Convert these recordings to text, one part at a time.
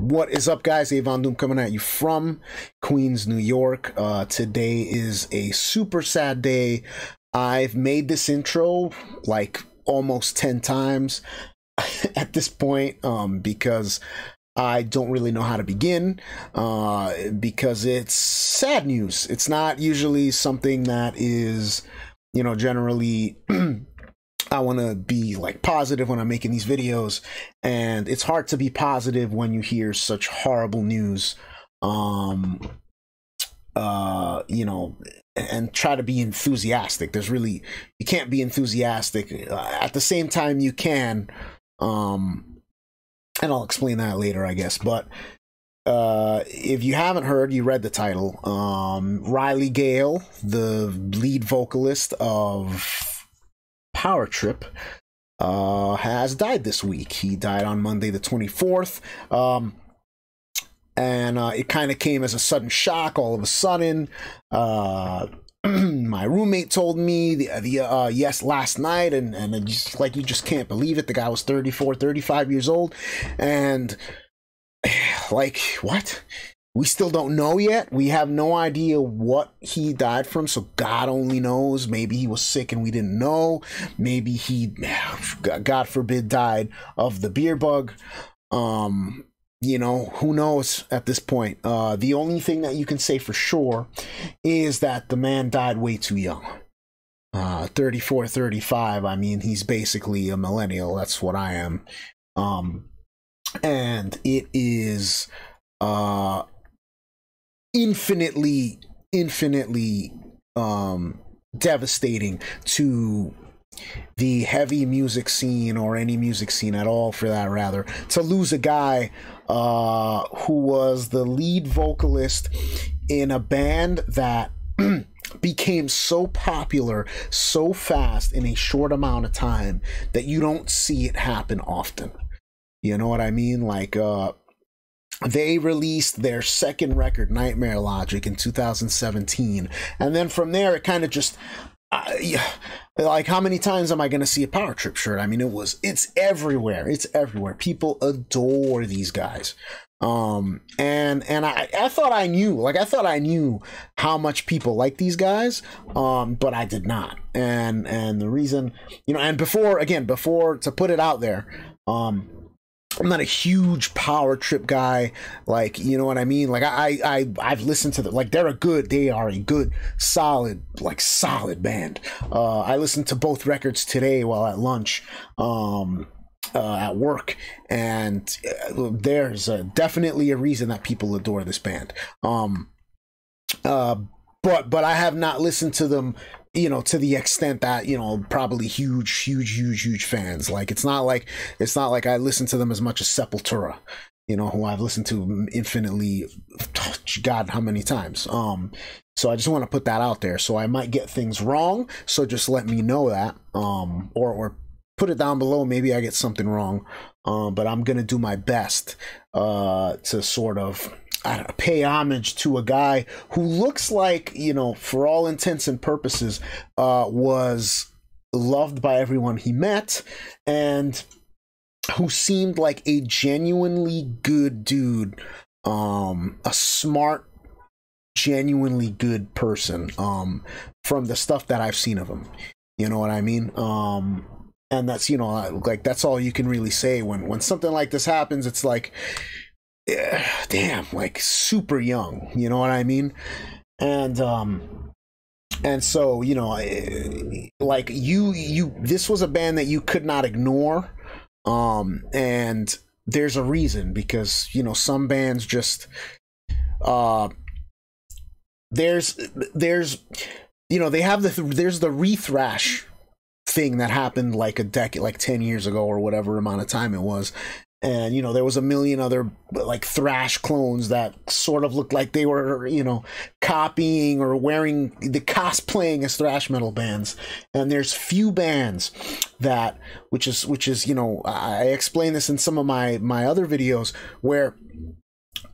What is up, guys? Avon Doom coming at you from Queens, New York. Today is a super sad day. I've made this intro like almost 10 times at this point because I don't really know how to begin because it's sad news. It's not usually something that is, you know, generally I want to be like positive when I'm making these videos, and it's hard to be positive when you hear such horrible news, you know, and try to be enthusiastic. You can't be enthusiastic. At the same time you can, and I'll explain that later, I guess. But if you haven't heard, you read the title. Gale, the lead vocalist of R.I.P, has died this week. He died on Monday the 24th, and it kind of came as a sudden shock all of a sudden. My roommate told me yes last night, and just like, you just can't believe it. The guy was 35 years old, and like, what? We still don't know yet. We have no idea what he died from, so God only knows. Maybe he was sick and we didn't know. Maybe he, God forbid, died of the beer bug. You know, who knows at this point. The only thing that you can say for sure is that the man died way too young. 34, 35. I mean, he's basically a millennial. That's what I am. And it is infinitely devastating to the heavy music scene, or any music scene at all for that, rather, to lose a guy who was the lead vocalist in a band that became so popular so fast in a short amount of time that you don't see it happen often. You know what I mean? Like, they released their second record, Nightmare Logic, in 2017. And then from there, it kind of just, like, how many times am I going to see a R.I.P shirt? I mean, it's everywhere. It's everywhere. People adore these guys. And I thought I knew how much people like these guys, but I did not. And the reason, you know, and before to put it out there, I'm not a huge R.I.P guy, like, you know what I mean? Like, I've listened to them. Like, they are a good, solid band. I listened to both records today while at lunch, at work, and there's definitely a reason that people adore this band. But I have not listened to them, you know, to the extent that, you know, probably huge fans. Like, it's not like I listen to them as much as Sepultura, you know, who I've listened to infinitely, God, how many times. So I just want to put that out there. So I might get things wrong, so just let me know that, or put it down below. Maybe I get something wrong, but I'm gonna do my best to sort of, I don't know, pay homage to a guy who looks like, you know, for all intents and purposes, was loved by everyone he met, and who seemed like a genuinely good dude, a smart, genuinely good person, from the stuff that I've seen of him. You know what I mean? And that's, you know, like, that's all you can really say when something like this happens. It's like, damn, like, super young, you know what I mean? And so, you know, like, this was a band that you could not ignore, and there's a reason, because, you know, some bands just, there's you know, there's the rethrash thing that happened like a decade, like 10 years ago, or whatever amount of time it was. And, you know, there was a million other, like, thrash clones that sort of looked like they were, you know, copying or cosplaying as thrash metal bands. And there's few bands that, which is, you know, I explain this in some of my other videos, where,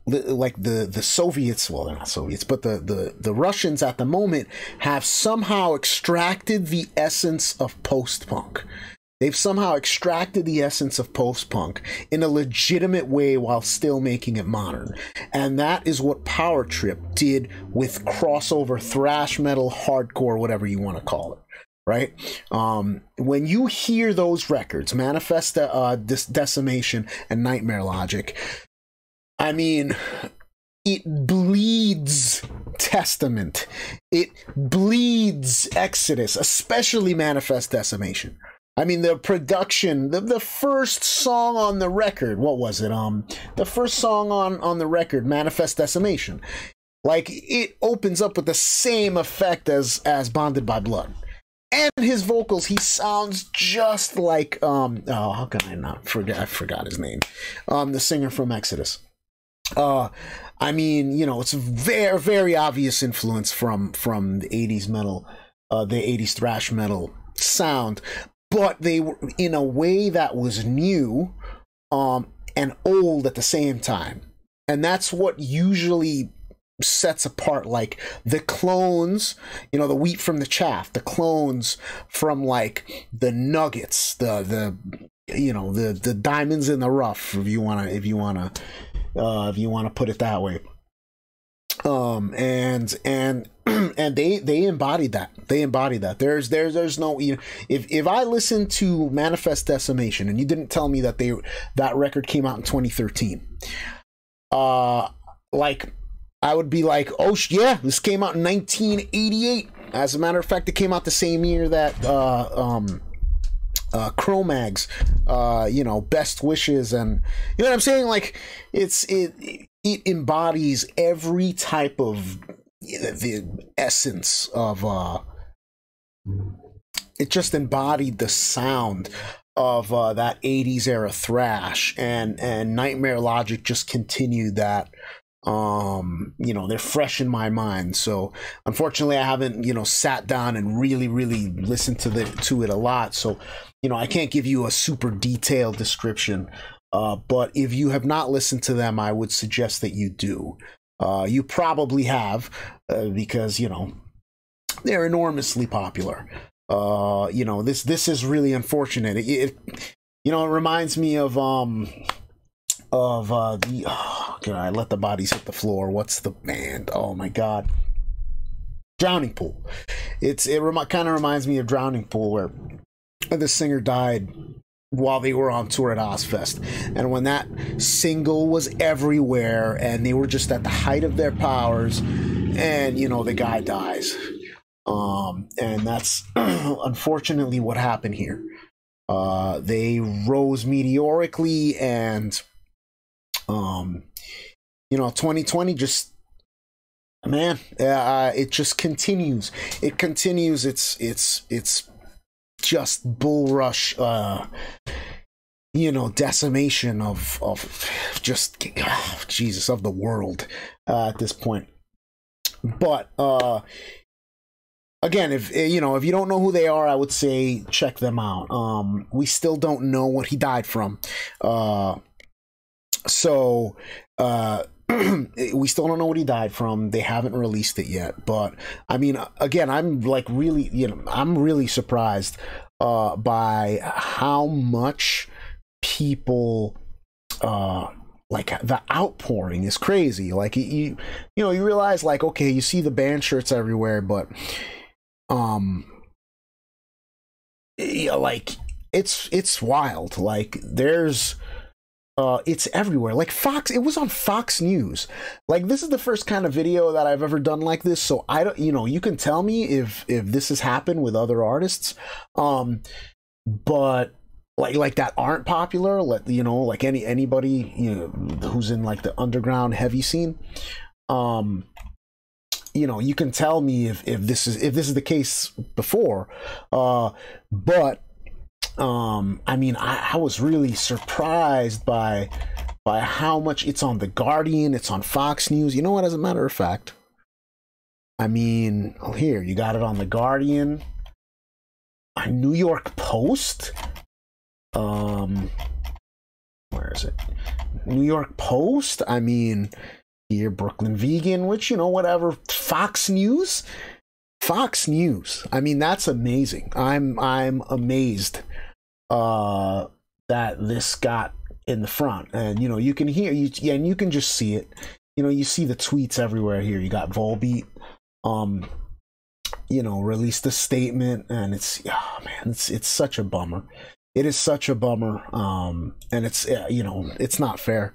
like, the Soviets, well, they're not Soviets, but the Russians at the moment have somehow extracted the essence of post-punk. They've somehow extracted the essence of post-punk in a legitimate way while still making it modern. And that is what Power Trip did with crossover thrash metal, hardcore, whatever you want to call it. Right? When you hear those records, Manifest Decimation and Nightmare Logic, I mean, it bleeds Testament. It bleeds Exodus, especially Manifest Decimation. I mean, the production, the first song on the record, what was it? The first song on the record, Manifest Decimation. Like, it opens up with the same effect as Bonded by Blood. And his vocals, he sounds just like, how can I not forget? I forgot his name. The singer from Exodus. I mean, you know, it's a very, very obvious influence from the 80s metal, the 80s thrash metal sound, but they were in a way that was new, and old at the same time. And that's what usually sets apart, like, the clones, you know, the wheat from the chaff, the clones from, like, the nuggets, the you know, the diamonds in the rough, if you want to put it that way. And they embodied that. They embodied that. There's no, you know, if I listened to Manifest Decimation and you didn't tell me that that record came out in 2013, like, I would be like, oh yeah, this came out in 1988. As a matter of fact, it came out the same year that Cro-Mags, you know, Best Wishes, and you know what I'm saying? Like, it embodies every type of the essence of it just embodied the sound of that 80s era thrash, and Nightmare Logic just continued that. You know, they're fresh in my mind. So unfortunately I haven't, you know, sat down and really listened to it a lot, so, you know, I can't give you a super detailed description, but if you have not listened to them, I would suggest that you do. You probably have, because, you know, they're enormously popular. You know, this is really unfortunate. It you know, it reminds me of the I Let the Bodies Hit the Floor. What's the band? Oh my god, Drowning Pool. It kind of reminds me of Drowning Pool, where the singer died while they were on tour at Ozfest, and when that single was everywhere and they were just at the height of their powers, and, you know, the guy dies, and that's unfortunately what happened here. They rose meteorically, and you know, 2020 just, man, it just continues. It continues. It's just bull rush, you know, decimation of just, Jesus, of the world at this point. But again, if you know, if you don't know who they are, I would say check them out. We still don't know what he died from. So we still don't know what he died from. They haven't released it yet, but I mean, again, I'm like really, you know, I'm really surprised by how much people like, the outpouring is crazy. Like, you know, you realize, like, okay, you see the band shirts everywhere, but yeah, like, it's wild. Like, there's it's everywhere. Like, Fox, it was on Fox News. Like, this is the first kind of video that I've ever done like this, so I don't, you know, you can tell me if this has happened with other artists, but like that aren't popular, you know, like anybody, you know, who's in like the underground heavy scene, you know, you can tell me if this is the case before, but I mean, I was really surprised by how much it's on The Guardian, it's on Fox News. You know what, as a matter of fact, I mean, oh, here, you got it on The Guardian, New York Post, where is it? New York Post, I mean, here, Brooklyn Vegan, which, you know, whatever, Fox News, I mean, that's amazing. I'm amazed that this got in the front. And you know, you can hear and you can just see it. You know, you see the tweets everywhere here. You got Volbeat, you know, released a statement, and it's, oh man, it's such a bummer. It is such a bummer. And it's, you know, it's not fair.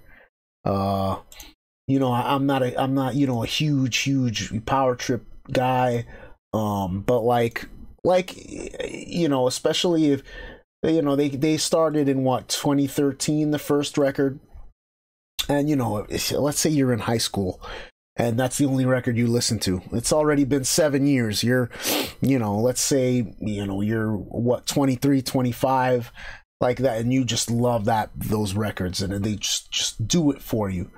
You know, I'm not, you know, a huge power trip guy. But like, you know, especially if, you know, they started in what, 2013, the first record. And, you know, let's say you're in high school and that's the only record you listen to. It's already been 7 years. You're, you know, let's say, you know, you're what, 23, 25, like that. And you just love those records, and they just do it for you.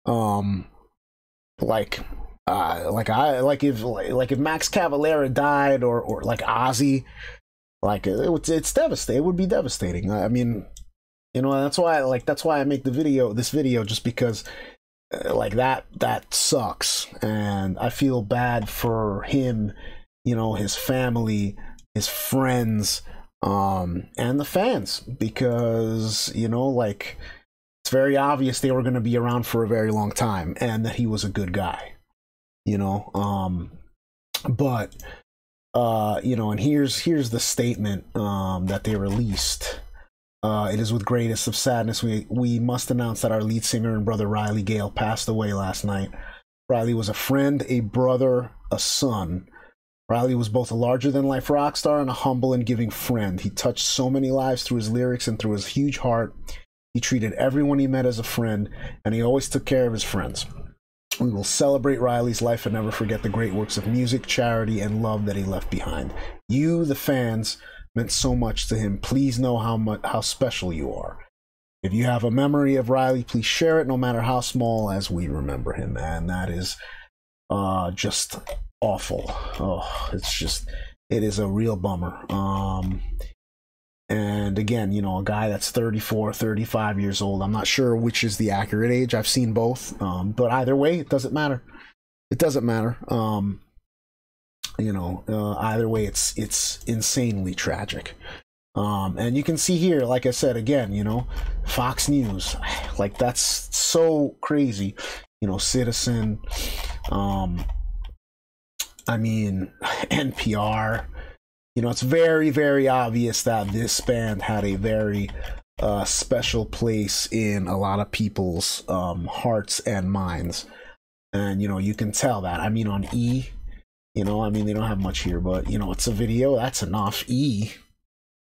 Like if Max Cavalera died, or like Ozzy, like it's devastating. It would be devastating. I mean, you know, that's why I make this video, just because like that sucks, and I feel bad for him, you know, his family, his friends, and the fans, because, you know, like, it's very obvious they were going to be around for a very long time, and that he was a good guy, you know. But you know, and here's the statement that they released. It is with greatest of sadness we must announce that our lead singer and brother Riley Gale passed away last night. Riley was a friend, a brother, a son. Riley was both a larger-than-life rock star and a humble and giving friend. He touched so many lives through his lyrics and through his huge heart. He treated everyone he met as a friend, and he always took care of his friends. We will celebrate Riley's life and never forget the great works of music, charity, and love that he left behind. You, the fans, meant so much to him. Please know how special you are. If you have a memory of Riley, please share it, no matter how small, as we remember him. And that is just awful. Oh, it is a real bummer. And again, you know, a guy that's 34, 35 years old. I'm not sure which is the accurate age. I've seen both. But either way, it doesn't matter. It doesn't matter. You know, either way, it's insanely tragic. And you can see here, like I said, again, you know, Fox News, like, that's so crazy. You know, Citizen, I mean, NPR. You know, it's very, very obvious that this band had a very special place in a lot of people's hearts and minds. And, you know, you can tell that. I mean, on E, you know, I mean, they don't have much here, but, you know, it's a video. That's enough. E,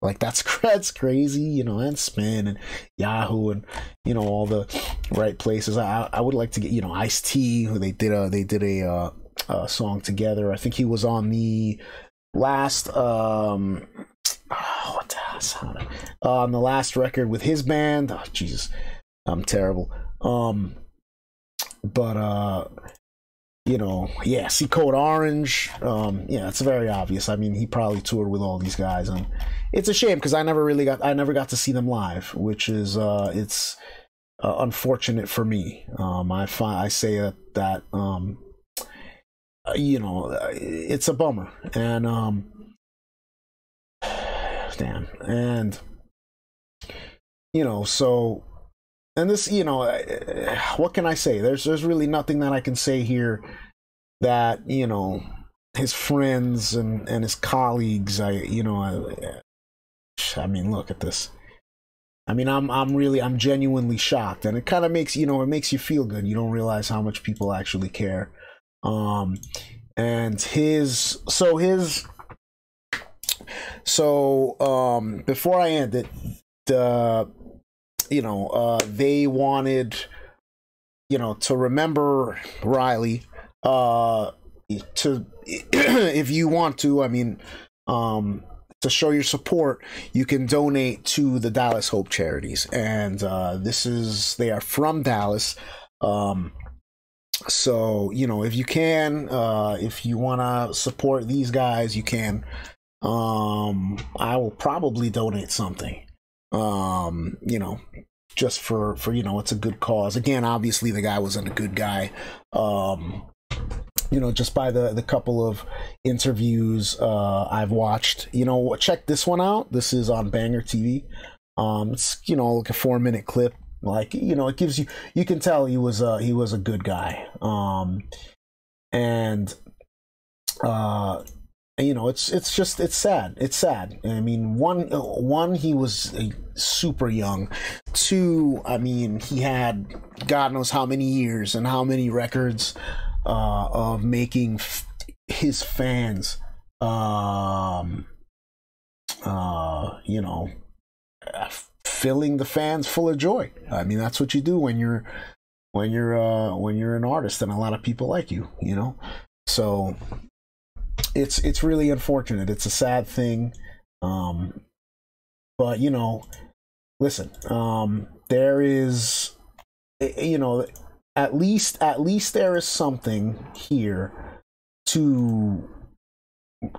like, that's crazy, you know, and Spin and Yahoo and, you know, all the right places. I would like to get, you know, Ice-T, who they did a song together. I think he was on the last on the last record with his band. Oh, Jesus, I'm terrible. But you know, yeah, see Code Orange. Yeah, it's very obvious. I mean, he probably toured with all these guys, and it's a shame because I never got to see them live, which is it's unfortunate for me. I say that you know, it's a bummer, and damn, and you know, so, and this, you know, what can I say? There's really nothing that I can say here that, you know, his friends and his colleagues, I mean, look at this. I mean, I'm genuinely shocked, and it kind of makes, you know, it makes you feel good. You don't realize how much people actually care. And before I end it, you know, they wanted, you know, to remember Riley, to if you want to, I mean, to show your support, you can donate to the Dallas Hope Charities, and they are from Dallas. So, you know, if you can, if you want to support these guys, you can. I will probably donate something, you know, just for, you know, it's a good cause. Again, obviously the guy wasn't a good guy. you know, just by the couple of interviews I've watched. You know, check this one out. This is on Banger TV. It's, you know, like a 4-minute clip. Like, you know, it gives you, you can tell he was a good guy. And you know, it's just, it's sad. It's sad. I mean, one, he was super young. Two, I mean, he had God knows how many years and how many records of making his fans, you know, filling the fans full of joy. I mean, that's what you do when you're an artist and a lot of people like you, you know. So it's really unfortunate. It's a sad thing. But you know, listen, there is, you know, at least there is something here to,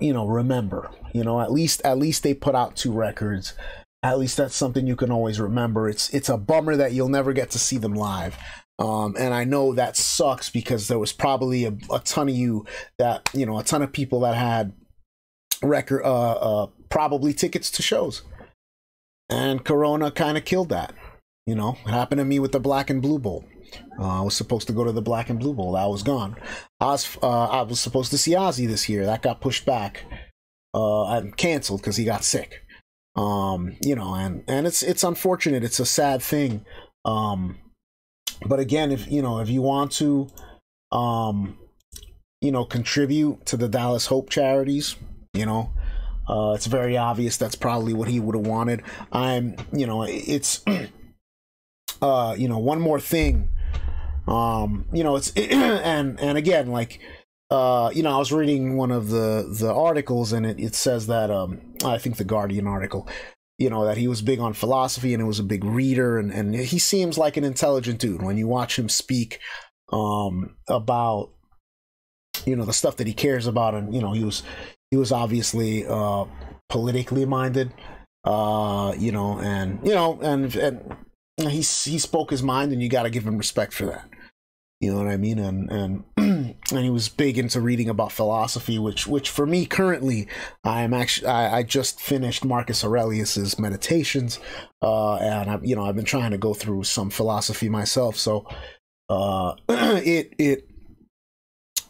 you know, remember. You know, at least they put out 2 records. At least that's something you can always remember. It's a bummer that you'll never get to see them live. And I know that sucks because there was probably a ton of you that, you know, a ton of people that had probably tickets to shows. And Corona kind of killed that. You know, it happened to me with the Black and Blue Bowl. I was supposed to go to the Black and Blue Bowl. That was gone. I was supposed to see Ozzy this year. That got pushed back and canceled because he got sick. You know, and it's unfortunate. It's a sad thing. But again, if you want to, you know, contribute to the Dallas Hope charities, you know, it's very obvious that's probably what he would have wanted. You know, it's, you know, one more thing, you know, it's, and again, like, you know, I was reading one of the articles and it says that, I think the Guardian article, you know, that he was big on philosophy and it was a big reader, and he seems like an intelligent dude when you watch him speak about, you know, the stuff that he cares about. And you know, he was obviously politically minded, you know, and he spoke his mind, and you got to give him respect for that. You know what I mean? And and he was big into reading about philosophy, which for me currently, I just finished Marcus Aurelius's Meditations, and I've been trying to go through some philosophy myself. So it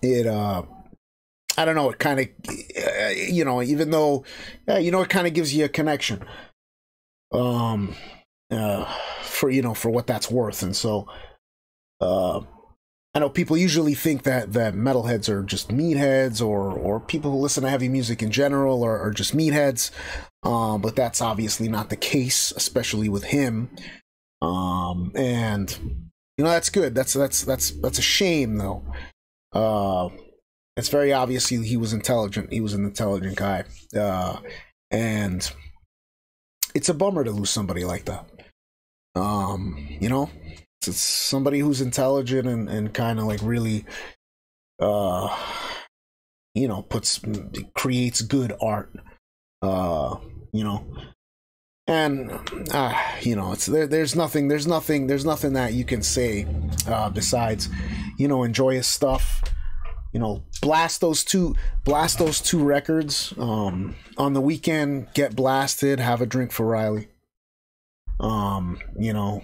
I don't know, it kind of, you know, even though, you know, it kind of gives you a connection, for, you know, for what that's worth. And so, I know people usually think that metalheads are just meatheads, or people who listen to heavy music in general are just meatheads. But that's obviously not the case, especially with him. And you know, that's good. That's a shame though. It's very obvious he was intelligent. He was an intelligent guy. And it's a bummer to lose somebody like that. You know, it's somebody who's intelligent and kind of like really, you know, creates good art, you know, and, you know, there's nothing that you can say, besides, you know, enjoy his stuff, you know, blast those two records, on the weekend, get blasted, have a drink for Riley. You know,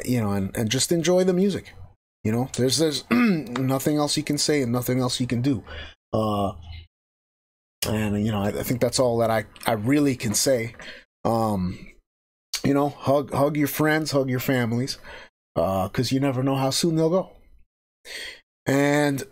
you know, and just enjoy the music. You know, there's nothing else you can say and nothing else you can do. And you know, I think that's all that I really can say. You know, hug your friends, hug your families, because you never know how soon they'll go. And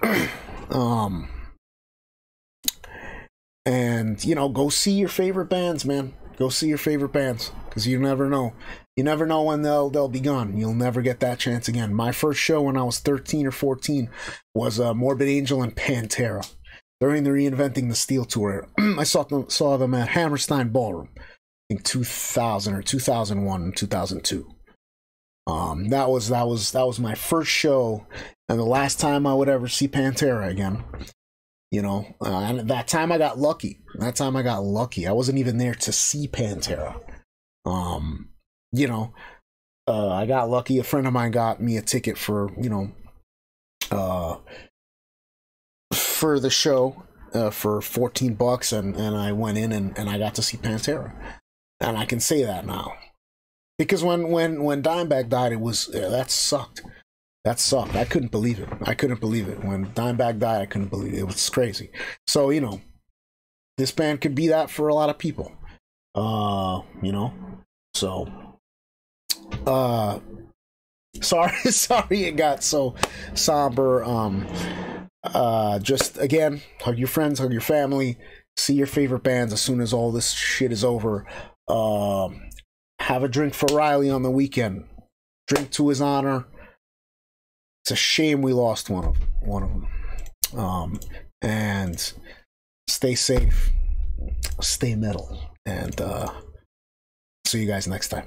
and you know, go see your favorite bands, man. Go see your favorite bands, because you never know. You never know when they'll be gone. You'll never get that chance again. My first show when I was 13 or 14 was Morbid Angel and Pantera during the Reinventing the Steel tour. I saw them at Hammerstein Ballroom in 2000 or 2001 2002. That was my first show and the last time I would ever see Pantera again. You know, and that time I got lucky. I wasn't even there to see Pantera. You know, I got lucky. A friend of mine got me a ticket for, you know, uh, for the show for $14, and I went in and I got to see Pantera, and I can say that now because when Dimebag died, it was that sucked. That sucked. I couldn't believe it. I couldn't believe it when Dimebag died. I couldn't believe it. It was crazy. So you know, this band could be that for a lot of people. You know, so sorry it got so somber. Just again, hug your friends, hug your family, see your favorite bands as soon as all this shit is over. Have a drink for Riley on the weekend. Drink to his honor. It's a shame we lost one of them. And stay safe, stay metal, and see you guys next time.